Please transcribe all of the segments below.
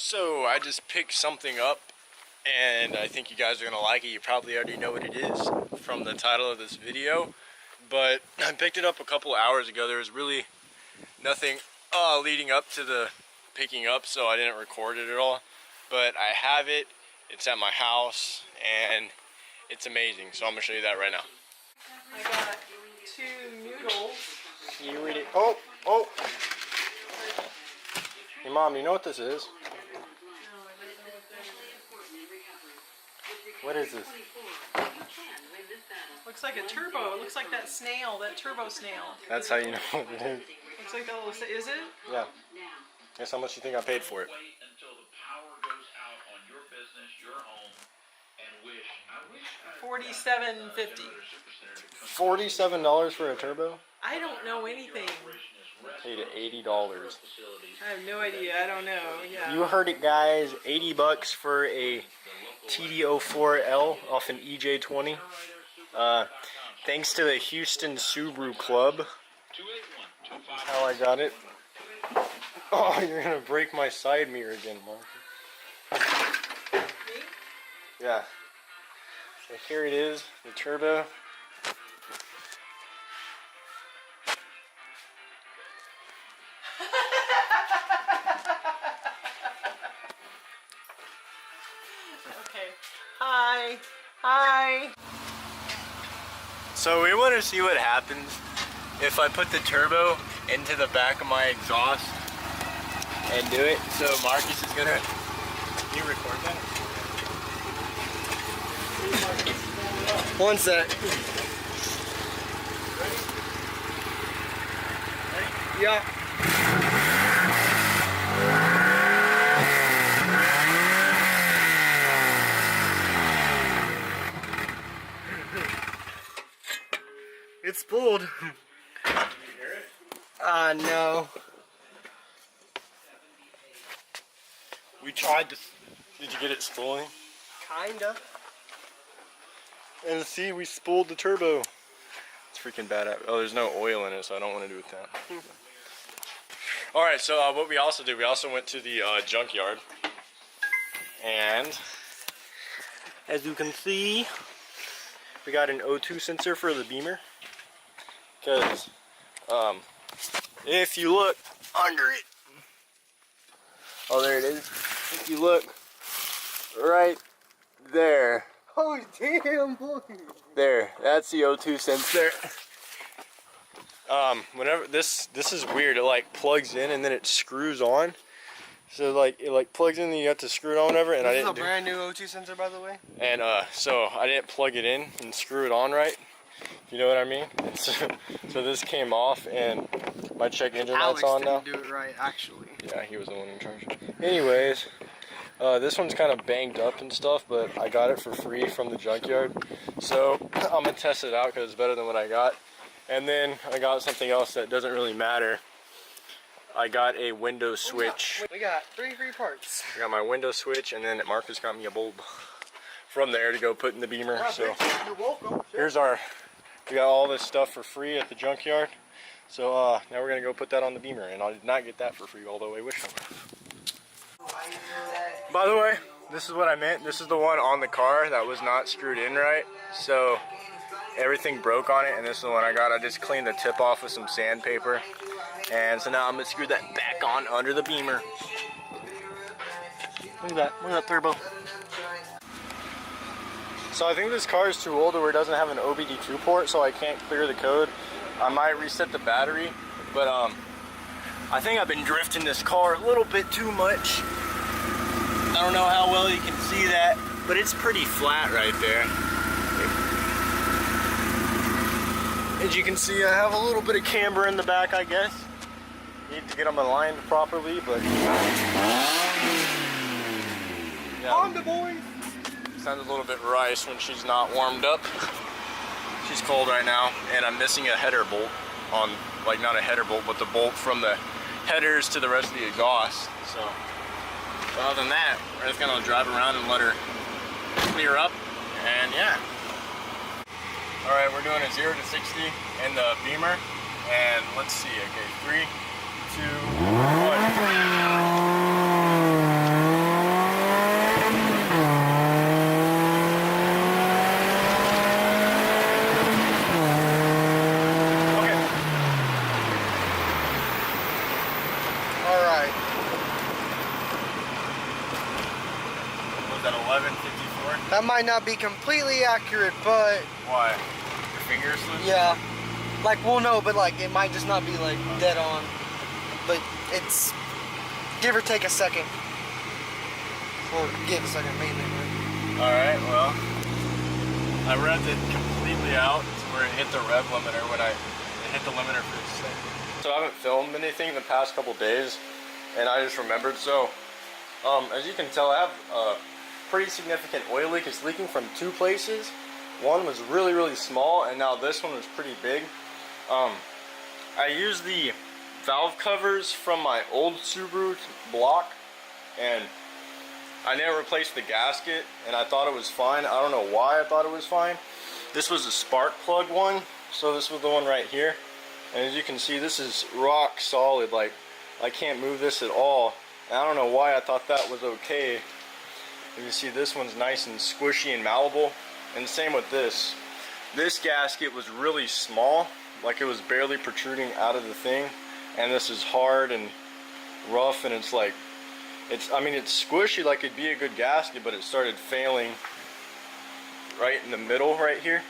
So I just picked something up and I think you guys are gonna like it. You probably already know what it is from the title of this video, but I picked it up a couple hours ago. There was really nothing leading up to the picking up, so I didn't record it at all, but I have it. It's at my house and it's amazing, so I'm gonna show you that right now. I got 2 noodles. Can you read it? Oh! Hey Mom, you know what this is? What is this? Looks like a turbo. It looks like that snail, that turbo snail. That's how you know what it is. Looks like that little, is it? Yeah. Guess how much you think I paid for it? $47.50. $47 for a turbo? I don't know anything. Paid $80. I have no idea. I don't know. Yeah. You heard it, guys. 80 bucks for a TD04L off an EJ20. Thanks to the Houston Subaru Club. That's how I got it. Oh, you're gonna break my side mirror again, Mark. Yeah. So here it is, the turbo. Okay. Hi. So we want to see what happens if I put the turbo into the back of my exhaust and do it. So Marcus is gonna. Can you record that? One sec. Ready? Yeah. It's spooled. No. We tried to. Did you get it spooling? Kinda. And see, we spooled the turbo. It's freaking bad. Oh, there's no oil in it, so I don't want to do it with that. Alright, so what we also did, we also went to the junkyard. And as you can see, we got an O2 sensor for the Beamer. Because if you look under it, oh, there it is. If you look right there, Oh damn boy! there, that's the O2 sensor. Whenever this is weird. It like plugs in and then it screws on. So like it like plugs in and you have to screw it on whatever. And I didn't. This is a brand new O2 sensor, by the way. And so I didn't plug it in and screw it on right. You know what I mean? So this came off and my check engine light's on now. Alex didn't do it right, actually. Yeah, he was the one in charge. Anyways, this one's kind of banged up and stuff, but I got it for free from the junkyard. So I'm gonna test it out because it's better than what I got. And then I got something else that doesn't really matter. I got a window switch. We got 3 free parts. I got my window switch, and then Marcus got me a bulb from there to go put in the Beamer. So you're welcome. here's our. We got all this stuff for free at the junkyard. So now we're gonna go put that on the Beamer, and I did not get that for free, although I wish I would. By the way, this is what I meant. This is the one on the car that was not screwed in right. So everything broke on it, and this is the one I got. I just cleaned the tip off with some sandpaper. And so now I'm gonna screw that back on under the Beamer. Look at that turbo. So I think this car is too old to where it doesn't have an OBD2 port, so I can't clear the code. I might reset the battery, but I think I've been drifting this car a little bit too much. I don't know how well you can see that, but it's pretty flat right there. As you can see, I have a little bit of camber in the back, I guess. Need to get them aligned properly, but yeah. Honda boys! Sounds a little bit rice when she's not warmed up. She's cold right now, and I'm missing a header bolt on, like not a header bolt, but the bolt from the headers to the rest of the exhaust. So other than that, we're just gonna drive around and let her clear up, and yeah. All right, we're doing a 0 to 60 in the Beamer, and let's see. Okay, 3, 2, 1. 11:54. That might not be completely accurate, but Why? Your fingers loose? yeah. Like, we'll know, but like, it might just not be like dead on. But it's give or take a second. Or give a second, mainly. But. Alright, well, I revved it completely out to where it hit the rev limiter when it hit the limiter for this thing. So I haven't filmed anything the past couple days, and I just remembered. So, as you can tell, I have a pretty significant oil leak. It's leaking from two places. One was really, really small, and now this one was pretty big. I used the valve covers from my old Subaru block, and I never replaced the gasket, and I thought it was fine. I don't know why I thought it was fine. This was a spark plug one, so this was the one right here. And as you can see, this is rock solid. Like, I can't move this at all. And I don't know why I thought that was okay. You can see this one's nice and squishy and malleable. And the same with this. This gasket was really small, like it was barely protruding out of the thing. And this is hard and rough, and it's like, I mean, it's squishy like it'd be a good gasket, but it started failing right in the middle right here.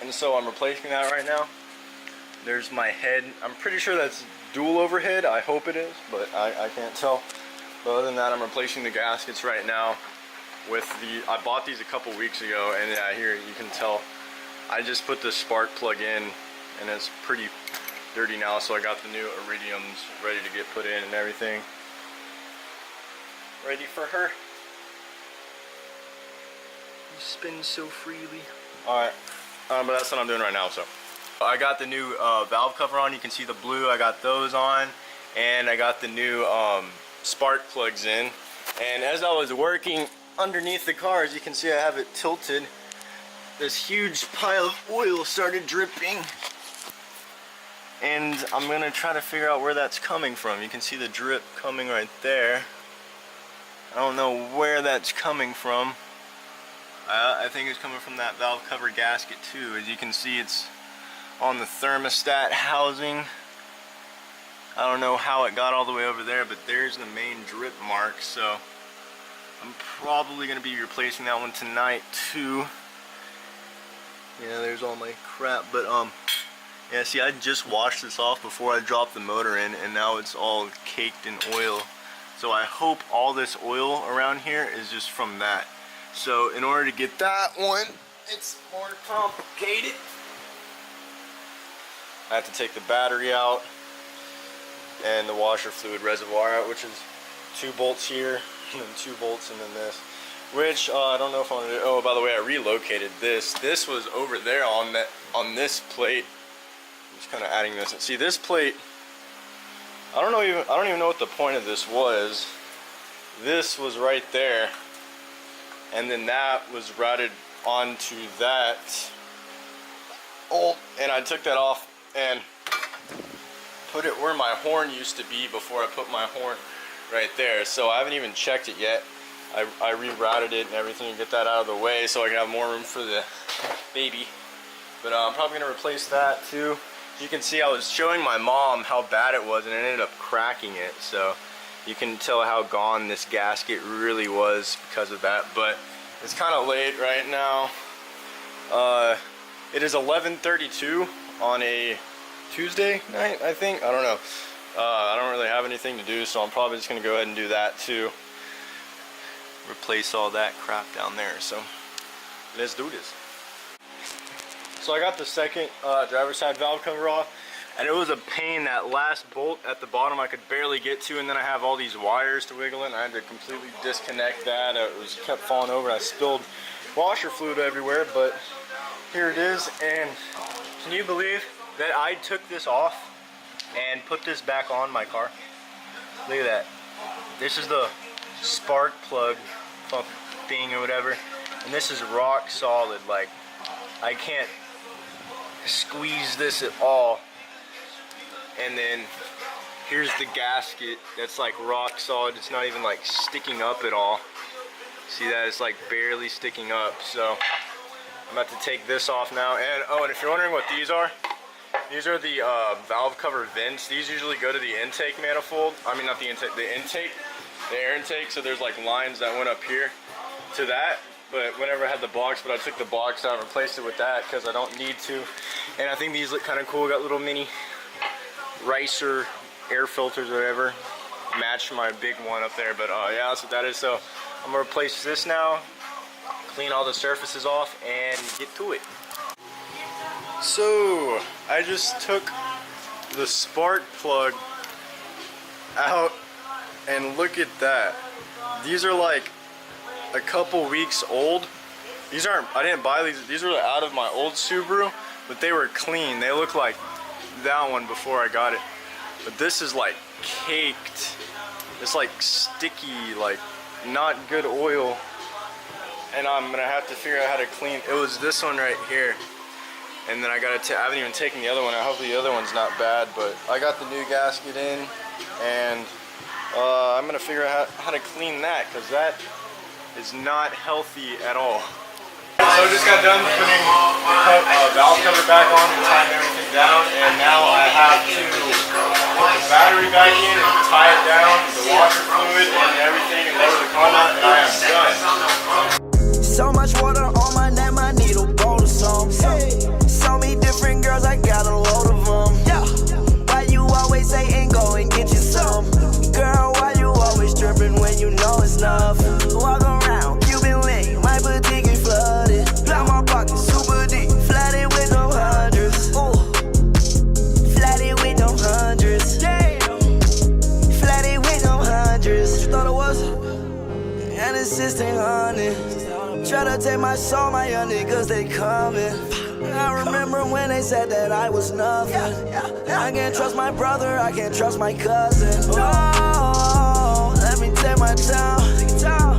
And so I'm replacing that right now. There's my head. I'm pretty sure that's dual overhead. I hope it is, but I can't tell. But other than that, I'm replacing the gaskets right now with I bought these a couple weeks ago, and yeah, here you can tell I just put the spark plug in, and it's pretty dirty now, so I got the new iridiums ready to get put in and everything. Ready for her. You spin so freely. Alright, but that's what I'm doing right now. So I got the new valve cover on. You can see the blue. I got those on, and I got the new spark plugs in. And as I was working underneath the car, as you can see, I have it tilted. This huge pile of oil started dripping, and I'm gonna try to figure out where that's coming from. You can see the drip coming right there. I don't know where that's coming from. I think it's coming from that valve cover gasket too. As you can see, it's on the thermostat housing. I don't know how it got all the way over there, but there's the main drip mark. So I'm probably going to be replacing that one tonight too. Yeah, there's all my crap. But yeah, see, I just washed this off before I dropped the motor in, and now it's all caked in oil. So I hope all this oil around here is just from that. So in order to get that one, it's more complicated. I have to take the battery out and the washer fluid reservoir out, which is 2 bolts here, and then 2 bolts, and then this. Which I don't know if I want to do. Oh, by the way, I relocated this. This was over there on this plate. I'm just kind of adding this. See, this plate, I don't even know what the point of this was. This was right there, and then that was routed onto that. Oh, and I took that off and put it where my horn used to be before I put my horn right there. So I haven't even checked it yet. I rerouted it and everything to get that out of the way so I can have more room for the baby. But I'm probably going to replace that too. You can see I was showing my mom how bad it was, and it ended up cracking it. So you can tell how gone this gasket really was because of that. But it's kind of late right now. It is 11:32 on a Tuesday night, I think. I don't know. I don't really have anything to do, so I'm probably just going to go ahead and do that too. Replace all that crap down there. So let's do this. So I got the second driver's side valve cover off, and it was a pain. That last bolt at the bottom I could barely get to, and then I have all these wires to wiggle in. I had to completely disconnect that. It was kept falling over. I spilled washer fluid everywhere, but here it is. And can you believe that I took this off and put this back on my car? Look at that. This is the spark plug thing or whatever, and this is rock solid. Like, I can't squeeze this at all. And then here's the gasket that's like rock solid. It's not even like sticking up at all. See that? It's like barely sticking up. So I'm about to take this off now. And oh, and if you're wondering what these are the valve cover vents. These usually go to the intake manifold. I mean, not the intake, the air intake. So there's like lines that went up here, to that, but whenever I had the box, but I took the box out and replaced it with that because I don't need to. And I think these look kind of cool. Got little mini ricer air filters or whatever. Match my big one up there, but yeah, that's what that is. So I'm gonna replace this now, clean all the surfaces off, and get to it. So I just took the spark plug out, and look at that. These are like a couple weeks old. These aren't, I didn't buy these were out of my old Subaru, but they were clean. They look like that one before I got it. But this is like caked. It's like sticky, like not good oil. And I'm gonna have to figure out how to clean. It was this one right here. And then I haven't even taken the other one out. Hopefully the other one's not bad, but I got the new gasket in, and I'm gonna figure out how to clean that, because that is not healthy at all. So I just got done putting the valve cover back on and tying everything down, and now I have to put the battery back in and tie it down, the washer fluid and everything, and lower the conduit, and I am done. So much water on my neck, my needle bowl of some. So many different girls, I got a load of them. Yeah. Why you always saying go and get you some? Girl, why you always tripping when you know it's nothing? Walk around, Cuban link, my boutique is flooded. Blow my pocket super deep, flooded with no hundreds. Ooh, flooded with no hundreds. Damn, flooded with no hundreds. What you thought it was? An assistant honey. Try to take my soul, my young niggas, they coming. I remember when they said that I was nothing. I can't trust my brother, I can't trust my cousin. Oh, let me take my time.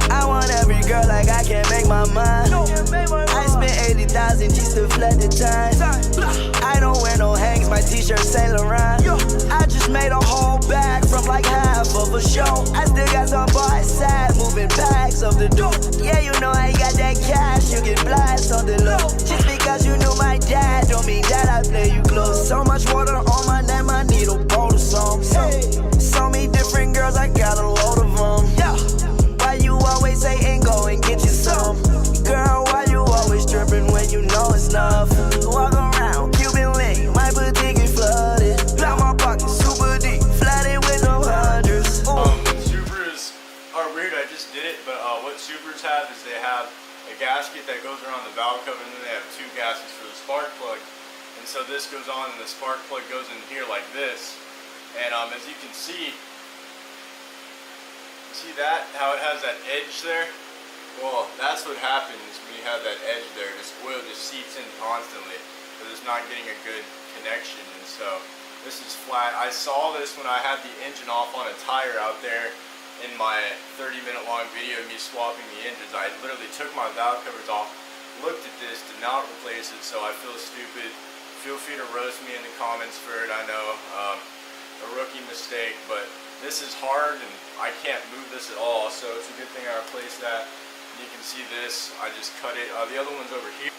I want every girl like I can't make my mind. I spent 80,000 just to flood the time. I don't wear no hangs, my t-shirt Saint Laurent. I just made a whole bag from like half of a show. I still got some boys sad, moving bags of the dough. Yeah, you know I got that cash, you get blast on the low. Just because you knew my dad, don't mean that I play you close. So much water on my neck, my needle bowl of some. So many different girls, I got a load of them. Yeah. Why you always saying go and get you some? Girl, why you always tripping when you know it's nothing? Walk around, Cuban link, my boutique is flooded. Blow my pocket super deep, flooded with no hundreds. Subarus are weird, I just did it, but what Subarus have is they have a gasket that goes around the valve cover, and then they have two gaskets for the spark plug. And so this goes on, and the spark plug goes in here like this. And as you can see that, how it has that edge there? Well, that's what happens when you have that edge there. This oil just seeps in constantly because it's not getting a good connection. And so this is flat. I saw this when I had the engine off on a tire out there in my 30-minute long video of me swapping the engines. I literally took my valve covers off, looked at this, did not replace it, so I feel stupid. Feel free to roast me in the comments for it. I know, a rookie mistake, but this is hard and I can't move this at all, so it's a good thing I replaced that. And you can see this, I just cut it. The other one's over here.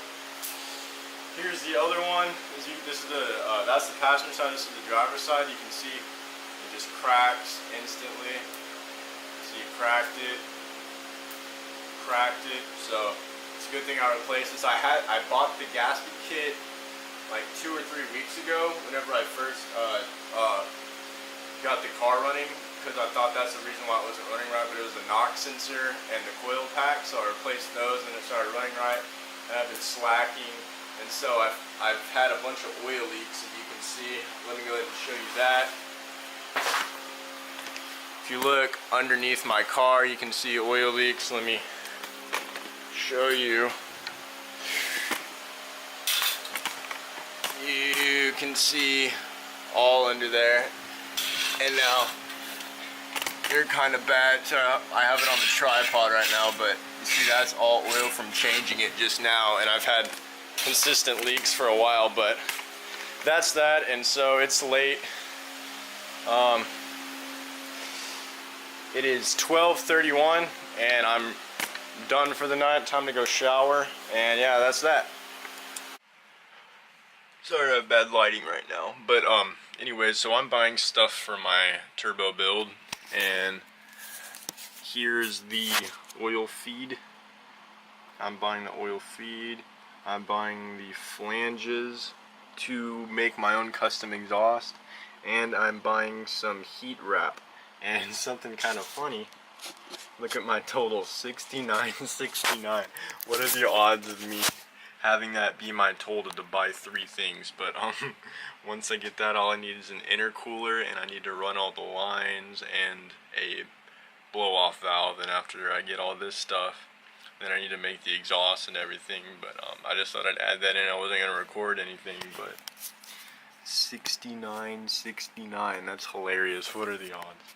Here's the other one. This is that's the passenger side, this is the driver's side. You can see it just cracks instantly. So you cracked it, so it's a good thing I replaced this. I bought the gasket kit like 2 or 3 weeks ago whenever I first got the car running, because I thought that's the reason why it wasn't running right, but it was the knock sensor and the coil pack, so I replaced those and it started running right, and I've been slacking, and so I've had a bunch of oil leaks, as you can see. Let me go ahead and show you that. If you look underneath my car, you can see oil leaks. Let me show you. You can see all under there. And now they're kind of bad. So I have it on the tripod right now, but you see that's all oil from changing it just now, and I've had consistent leaks for a while, but that's that. And so it's late. It is 12:31 and I'm done for the night. Time to go shower, and yeah, that's that. Sorry I have bad lighting right now, but anyways, so I'm buying stuff for my turbo build, and here's the oil feed I'm buying the oil feed. I'm buying the flanges to make my own custom exhaust. And I'm buying some heat wrap. And something kind of funny. Look at my total, 69.69. What are the odds of me having that be my total to buy 3 things? But once I get that, all I need is an intercooler, and I need to run all the lines and a blow-off valve. And after I get all this stuff, then I need to make the exhaust and everything. But I just thought I'd add that in. I wasn't gonna record anything, but 69.69. That's hilarious. What are the odds?